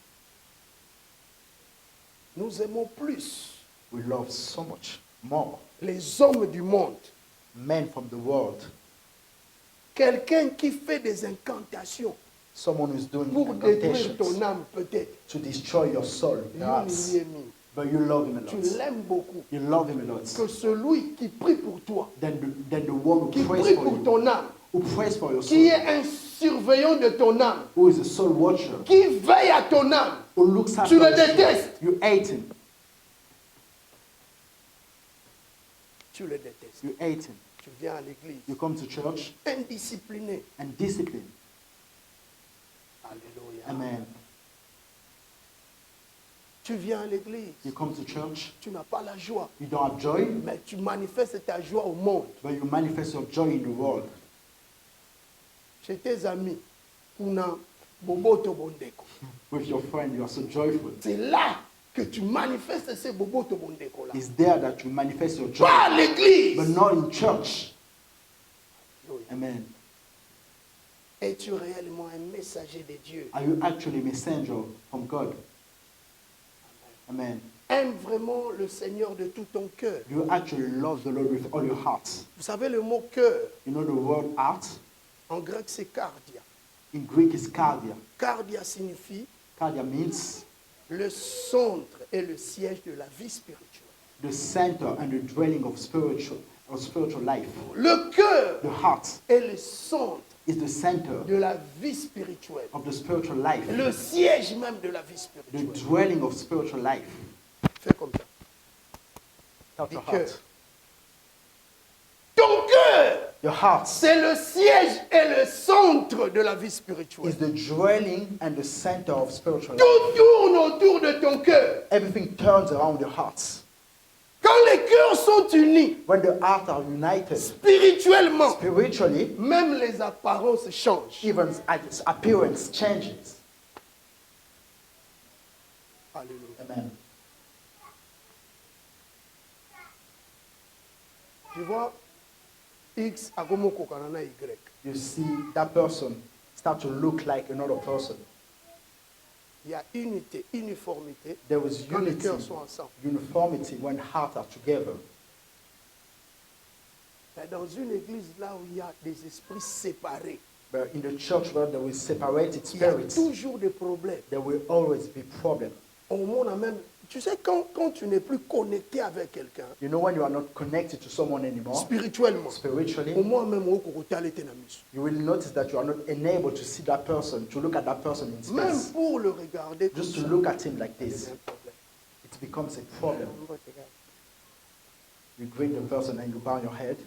Nous aimons plus We love so much more les hommes du monde. men from the world. Quelqu'un qui fait des incantations Someone who's doing pour détruire incantations ton âme peut-être. to destroy your soul, perhaps. But you love him a Tu lot. l'aimes beaucoup. You love him a lot. Que celui qui prie pour toi, Then the one qui who prays prie for pour you, ton âme, who prays for your qui soul, est un surveillant de ton âme, who is a soul watcher, qui veille à ton âme, who looks after tu le you, détestes. you hate him. Tu le détestes. You hate him. Tu viens à l'église, You come to church indiscipliné. and discipline. Alléluia. Amen. Tu viens à l'église, You come to church, tu n'as pas la joie, you don't have joy, mais tu manifestes ta joie au monde. but you manifest your joy in the world. Chez tes amis, kuna boboto bondeko. With your friend, you are so joyful. C'est là que tu manifestes ces boboto bondeko là. It's there that you manifest your joy, Pas à l'église. but not in church. Alléluia. Amen. Es-tu réellement un messager de Dieu? Are you actually a messenger from God? Amen. Aime vraiment le Seigneur de tout ton cœur. Do you actually love the Lord with all your heart? Vous savez, le mot cœur, You know the word heart? en grec, c'est cardia. In Greek is cardia. Cardia signifie Cardia means le centre et le siège de la vie spirituelle. the center and the dwelling of spiritual life. Le cœur The heart est le centre is the center de la vie spirituelle. of the spiritual life, Le siège même de la vie the spirituelle. dwelling of spiritual life. Fais comme ça. That's your Du cœur. heart. Ton cœur, Your heart c'est le siège et le centre de la vie spirituelle. is the dwelling and the center of spiritual life. Tout tourne autour de ton cœur. Everything turns around your heart. Quand les cœurs sont unis, When the heart are united, spirituellement, spiritually, même les apparences changent. even its appearance changes. Alléluia. Amen. Tu vois, X a comme Y. You see that person start to look like another person. Il y a unité, uniformité There is quand les unity, cœurs sont ensemble. uniformity when hearts are together. Mais dans une église là où il y a des esprits séparés, But in the church where there is separated il y a spirits, toujours des problèmes. there will always be problems. Au monde a même, tu sais, quand tu n'es plus connecté avec quelqu'un, You know when you are not connected to someone anymore, spirituellement, spiritually, au moins même au côté à l'été na miso. you will notice that you are not enabled to see that person, to look at that person in Même space. pour le regarder, comme Just to ça, look at him like c'est this, un problème. it becomes a problem. You greet the person and you bow your head.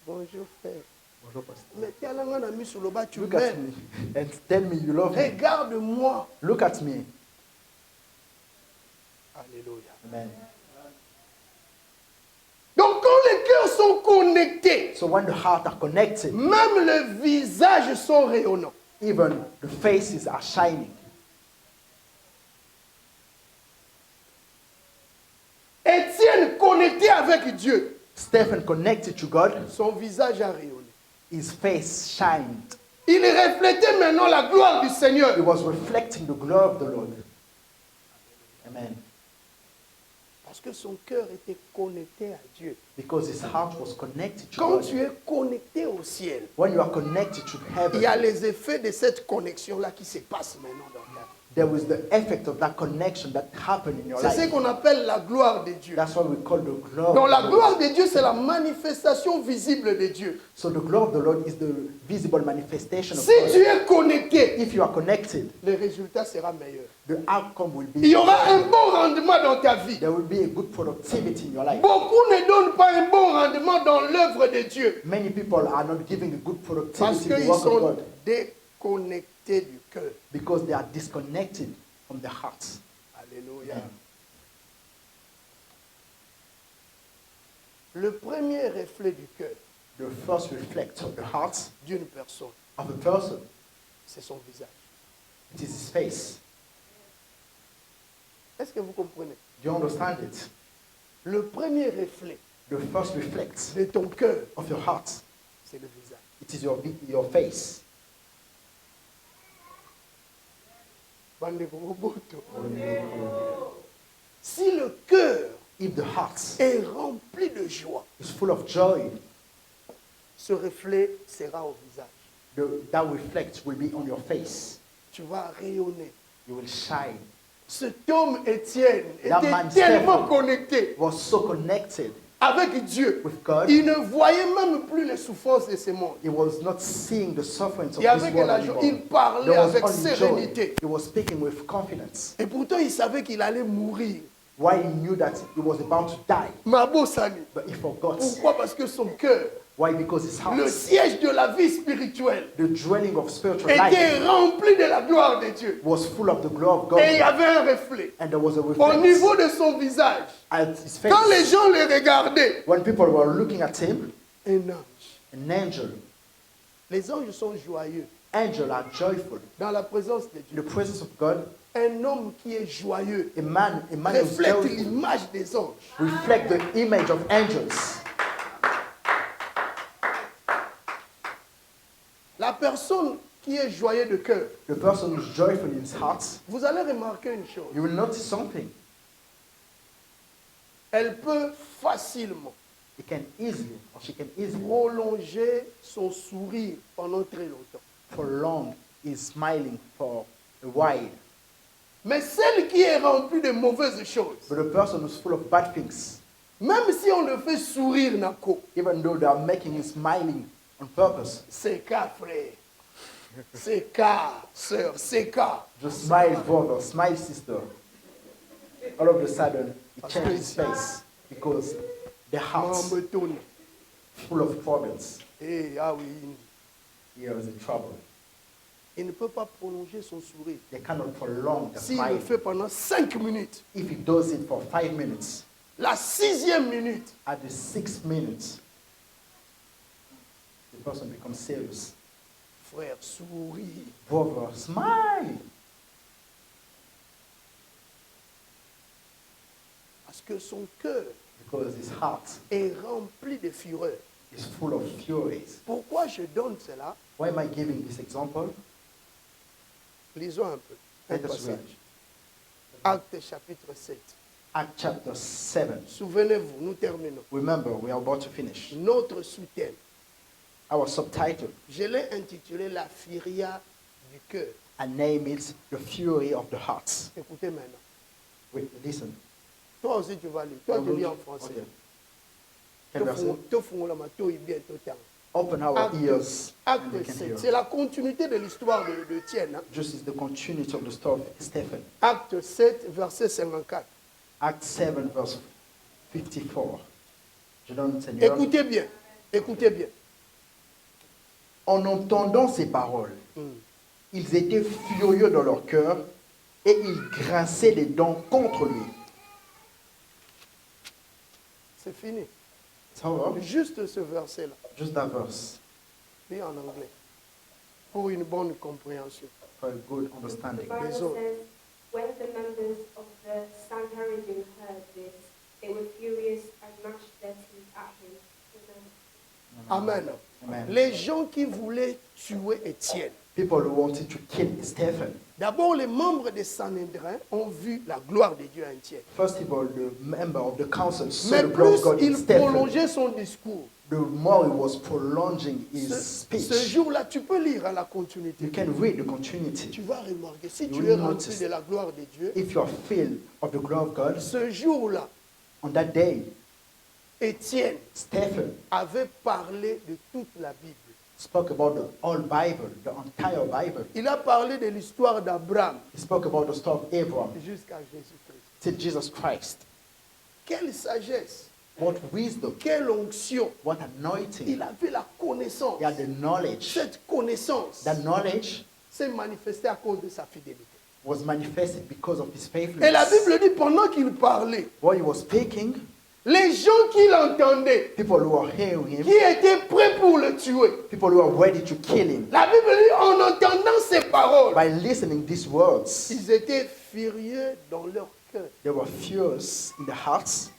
Bonjour frère. Bonjour, pastor. Mais tiens, na miso loba, tu Look at m'aimes. me and tell me you love me. Regarde-moi. Look at me. Alléluia. Amen. Donc quand les cœurs sont connectés, So when the hearts are connected, même les visages sont rayonnants. even the faces are shining. Étienne connecté avec Dieu, Stephen connected to God, son visage a rayonné. his face shined. Il reflétait maintenant la gloire du Seigneur. He was reflecting the glory of the Lord. Amen. Parce que son cœur était connecté à Dieu. Because his heart was connected to Quand God. tu es connecté au ciel, When you are connected to il y a heaven, les effets de cette connexion-là qui se passent maintenant dans ta vie. there was the effect of that connection that happened in your C'est ce life. qu'on appelle la gloire de Dieu. That's what we call the glory. Donc la of the gloire Lord. de Dieu, c'est la manifestation visible de Dieu. So the glory of the Lord is the visible manifestation of Si God. tu es connecté, If you are connected, le résultat sera meilleur. the outcome will Il be y aura un bon rendement dans ta vie. there will be a good productivity in your life. Beaucoup ne donnent pas un bon rendement dans l'œuvre de Dieu Many people are not giving a good parce productivity in the qu'ils work of sont God déconnectés du cœur. because they are disconnected from the heart. Alléluia. Le premier reflet du cœur The first reflect of the heart d'une personne, of a person, c'est son visage. it is his face. Est-ce que vous comprenez? Do you understand it? Le premier reflet The first reflect de ton cœur, of your heart, c'est le visage. it is your face. Bandeko boboto. Si le cœur If the heart est rempli de joie, is full of joy, ce reflet sera au visage. that reflect will be on your face. Tu vas rayonner. You will shine. Cet homme Étienne That était man tellement Stephen connecté Was so connected avec Dieu. with God. Il ne voyait même plus les souffrances de ce monde. He was not seeing the sufferings of Il y avait this que world la joie. anymore. Il parlait There was avec only joy. sérénité. He was speaking with confidence. Et pourtant, il savait qu'il allait mourir. Why he knew that he was about to die, Mabosani. but he forgot. Pourquoi? Parce que son cœur, Why? Because his heart, le siège de la vie spirituelle, the dwelling of spiritual était life, rempli de la gloire de Dieu. was full of the glory of Et il y God, avait un reflet and there was a au reflex niveau de son visage. at his face. Quand les gens le regardaient, When people were looking at him, un ange. an angel, Les anges sont joyeux angels are joyful. dans la présence de In Dieu. the presence of God, Un homme qui est joyeux a man who's reflète joyful l'image des anges. reflect the image of angels. La personne qui est joyeux de cœur, The person who's joyful in his heart, vous allez remarquer une chose. you will notice something. Elle peut facilement He can easily, or she can easily, prolonger son sourire pendant très longtemps. prolong his smiling for a while. Mais celle qui est remplie de mauvaises choses, But the person who's full of bad things, même si on le fait sourire, Nako, even though they are making him smiling on purpose, c'est cas frère, c'est cas sœur, c'est cas. just smile brother, smile sister. All of a sudden, he changed his face because their heart's Mambetone. full of problems. Eh, ah oui, Here is the trouble. il ne peut pas prolonger son sourire. They cannot prolong the S'il le smile. fait pendant 5 minutes, If he does it for 5 minutes, la 6e minute, at the 6th minute, the person becomes serious. frère, souris. Brother, smile. Parce que son cœur Because his heart est rempli de fureur. is full of furies. Pourquoi je donne cela? Why am I giving this example? Lisons un peu. Un Let us read. passage. Actes chapitre 7. Act chapter 7. Souvenez-vous, nous terminons. Remember, we are about to finish. Notre sous-thème, Our subtitle, je l'ai intitulé La furia du cœur. and name is The Fury of the Heart. Écoutez maintenant. Wait, listen. Toi aussi, tu vas lire. Toi, tu lis en français. Okay. Quel verset? Open our ears. and we Acte can 7, hear. c'est la continuité de l'histoire de Tienne. Hein. Just is the continuity of the story of Stephen. Acte 7, verset 54. Act 7, verse 54. Je donne, Seigneur. Écoutez bien, écoutez bien. En entendant ces paroles, Mm. ils étaient furieux dans leur cœur et ils grinçaient les dents contre lui. C'est fini. It's over. Juste ce verset-là, Just that verse lis en anglais, pour une bonne compréhension. for a good The understanding. Bible Yes, sir. says, when the members of the Sanhedrin heard this, they were furious and gnashed their teeth at him. Amen. Amen. Les gens qui voulaient tuer Étienne, People who wanted to kill Stephen. d'abord les membres des Sanhédrin ont vu la gloire de Dieu en Étienne. First of all, the member of the council saw Mais the glory plus of God in il Stephen. prolongeait son discours, the more he was prolonging his speech. Ce jour-là, tu peux lire à la continuité. You can read the continuity. Tu vas remarquer, si You tu will es rempli notice. de la gloire de Dieu, If you are filled of the glory of God, ce jour-là, on that day, Étienne Stephen avait parlé de toute la Bible. spoke about the whole Bible, the entire Bible. Il a parlé de l'histoire d'Abraham He spoke about the story of Abraham jusqu'à Jésus-Christ. to Jesus Christ. Quelle sagesse, What wisdom, quelle onction. what Il anointing. avait la connaissance. He had the knowledge. Cette connaissance That knowledge s'est manifestée à cause de sa fidélité. was manifested because of his Et faithfulness. la Bible dit, pendant qu'il parlait, While he was speaking, les gens qui l'entendaient, people who were hearing him, qui étaient prêts pour le tuer, people who were ready to kill him, la Bible dit, en entendant ces paroles, by listening these words, ils étaient furieux dans leur cœur. they were furious in the hearts.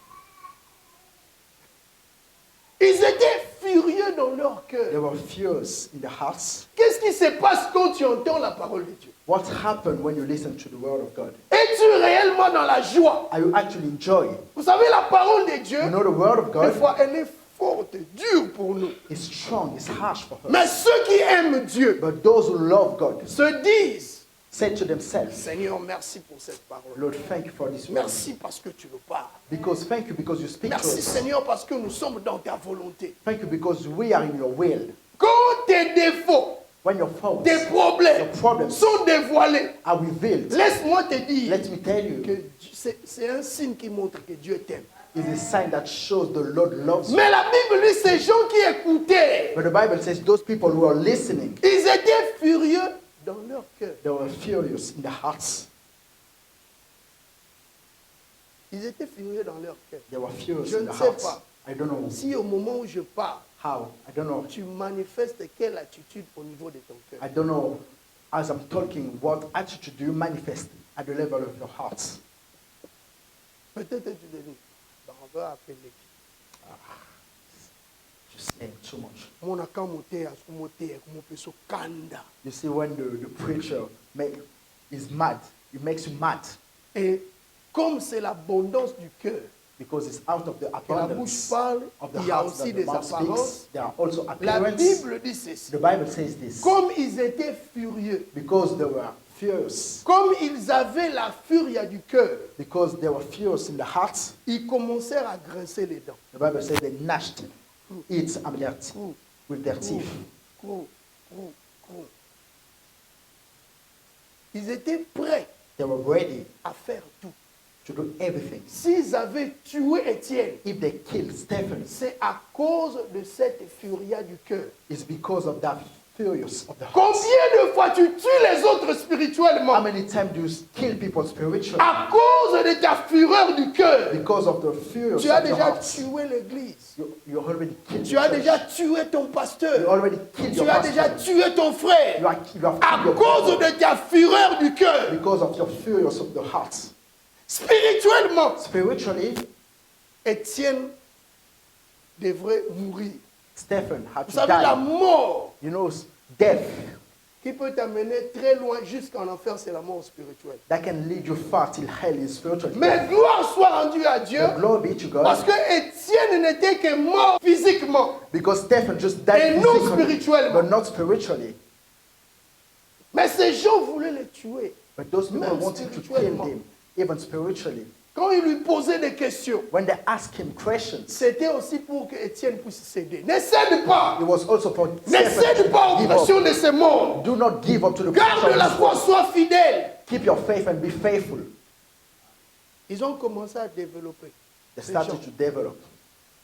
Ils étaient furieux dans leur They cœur. were furious in the hearts. Qu'est-ce qui se passe quand tu entends la parole de Dieu? What happened when you listen to the word of God? Es-tu réellement dans la joie? Are you actually enjoying? Vous savez, la parole de Dieu, You know the word of des God fois, elle est forte, dure pour nous. is strong, it's harsh for her. Mais ceux qui aiment Dieu But those who love God se disent, say to themselves, Seigneur, merci pour cette parole. Lord, thank you for this word. Merci parce que tu nous parles. Because thank you because you speak to Merci us. Seigneur parce que nous sommes dans ta volonté. Thank you because we are in your will. Quand tes défauts, When your faults tes problèmes Your problems sont dévoilés, are revealed, laisse-moi te dire let me tell you, que c'est un signe qui montre que Dieu t'aime. it's a sign that shows the Lord loves you. Mais la Bible dit ces gens qui écoutaient, But the Bible says those people who are listening, ils étaient furieux dans leur cœur. they were furious in the hearts. Ils étaient furieux dans leur cœur. They were furious Je in ne the sais hearts. pas. I don't know Si au moment où je parle, how. I don't know. tu manifestes quelle attitude au niveau de ton I cœur. don't know, as I'm talking, what attitude do you manifest at the level of your heart? Peut-être tu te dis, ben, on va appeler. Just saying too much. Mon akamote asumote kumopeso kanda. You see, when the preacher is mad, it makes you mad Et comme c'est l'abondance du cœur, because it's out of the que la bouche abundance parle, of the il y a heart aussi that the des mouth apparences. speaks. There are also La appearances. Bible dit ceci. The Bible says this. Comme ils étaient furieux, Because they were furious, comme ils avaient la furie du cœur, because they were furious in the heart, ils commencèrent à grincer les dents. the Bible says they gnashed it with their teeth. Crou, crou, crou. Ils étaient prêts They were ready à faire tout. to do everything. S'ils avaient tué Étienne, If they killed Stephen, c'est à cause de cette furia du cœur. it's because of that furious of the heart. Combien de fois tu tues les autres How spirituellement many times do you kill people spiritually? à cause de ta fureur du cœur? Because of the furious Tu as of the déjà heart. tué l'église. You already killed Tu your as church. déjà tué ton You pasteur. already killed your Tu as déjà pastor. tué ton frère You have à killed your cause brother de ta fureur du cœur. because of your furious of the heart. Spirituellement, Spiritually, Étienne devrait mourir. Stephen had Vous to savez, la die. mort You know, death qui peut t'amener très loin jusqu'en enfer, c'est la mort spirituelle. that can lead you far till hell is spiritual. Mais gloire soit rendue à Dieu, But glory be to parce God, que Étienne n'était que mort physiquement, because Stephen just et died non physically, spirituellement. but not spiritually. Mais ces gens voulaient le tuer. But those people Même wanted to kill spirituellement. him, even spiritually. Quand ils lui posaient des questions, When they asked him questions, c'était aussi pour que Étienne puisse céder. Ne cède pas. it was also for Ne Stephen cède pas aux to give pressions up. de ce monde. Do not give up to the Garde pressure la of this foi, world. sois fidèle. Keep your faith and be faithful. Ils ont commencé à développer They ces gens, started to develop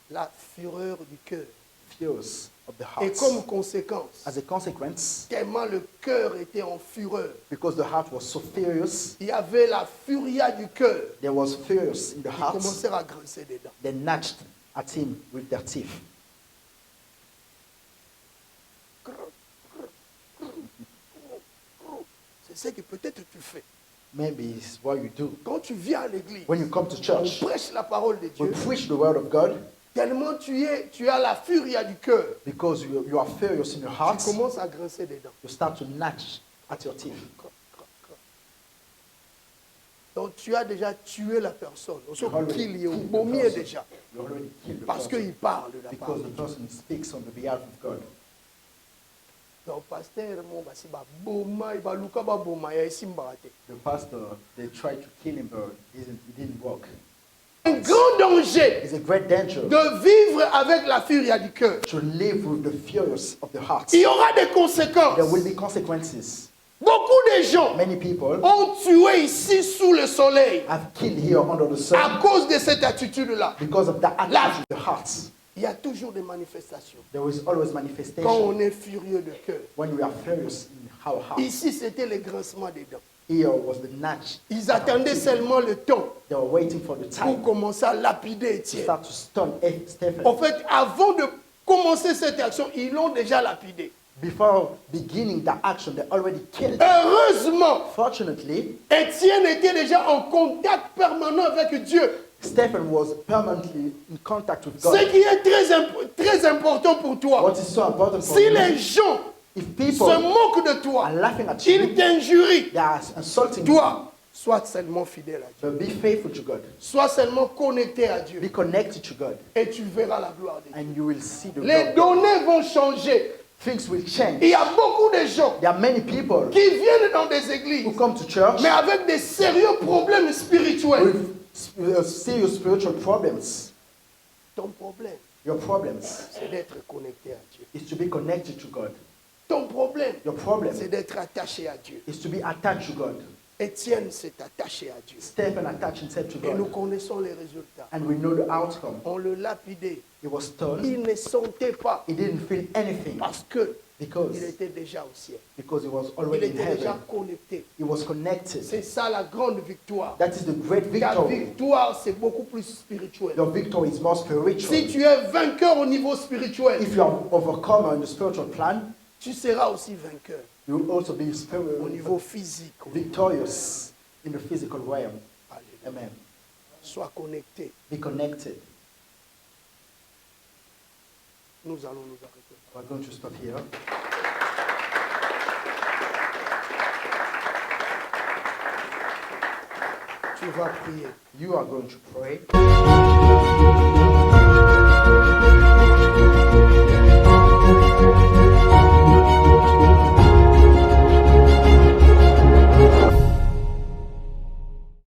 la fureur du cœur. fears of the Et heart. comme conséquence, As a consequence, tellement le cœur était en fureur, because the heart was so furious, il y avait la furia du cœur. there was furious in the Ils heart. commencèrent à grincer des dents. They gnashed at him with their teeth. C'est ce que peut-être tu fais. Maybe it's what you do. Quand tu viens à l'église, When you come to on church, prêche la parole de we Dieu, preach the word of God tellement tu as la furia du cœur, because you are furious in your heart. tu commences à grincer des dents. You start to gnatch at your teeth. Donc tu as déjà tué la personne. You already Qu'il y ait au killed the baumier person. déjà. You already killed the Parce person qu'il parle de la part because de the Dieu. person speaks on the behalf of God. Donc pasteur, mon basi ba boma, ba luka ba boma ya isimba te. The pastor, they tried to kill him, but it didn't work. Un grand danger It's a great danger de vivre avec la furie du cœur. to live with the fears of the heart. Il y aura des conséquences. There will be consequences. Beaucoup de gens Many people ont tué ici sous le soleil have killed here under the sun à cause de cette attitude-là. because of the attitude of the heart. Il y a toujours des manifestations. There is always Quand manifestation on est furieux de cœur. when we are furious in our heart. Ici, c'était le grincement des dents. Here was the gnatch. Ils attendaient seulement le temps They were waiting for the pour time commencer à lapider to Étienne. start to stone Stephen. En fait, avant de commencer cette action, ils l'ont déjà lapidé. Before beginning the action, they already killed. Heureusement, Fortunately, Étienne était déjà en contact permanent avec Dieu. Stephen was permanently in contact with Ce God. qui est très important pour toi. What is so important for Si you, les gens if se people moquent de toi, are laughing at ils you, t'injurient, they are insulting you, toi, sois seulement fidèle à Dieu. but be faithful to God. Sois seulement connecté à Dieu. Be connected to God, Et tu verras la gloire de Dieu. and you will see the Les glory. données vont changer. Things will change. Il y a beaucoup de gens There are many people qui viennent dans des églises, who come to church mais avec des sérieux problèmes spirituels. with serious spiritual problems. Ton problème, Your problems c'est d'être connecté à Dieu. is to be connected to God. Ton problème, Your problem c'est d'être attaché à Dieu. is to be attached to God. Étienne s'est attaché à Dieu. Stephen attached himself to Et nous God, connaissons les résultats. and we know the outcome. On le lapidait. He was stoned. Il ne sentait pas He didn't feel anything parce que because il était déjà au ciel. he was Il already in était déjà heaven. connecté. He was connected. C'est ça la grande victoire. That is the great Ta victory. victoire, c'est beaucoup plus spirituel. Your victory is more Si spiritual. tu es vainqueur au niveau spirituel, If you are overcomer in the spiritual plan, tu seras aussi vainqueur you will also be au niveau physique. victorious in the physical realm. Alléluia. Amen. Sois connecté. Be connected. Nous allons nous arrêter. We're going to stop here. Tu vas prier. You are going to pray.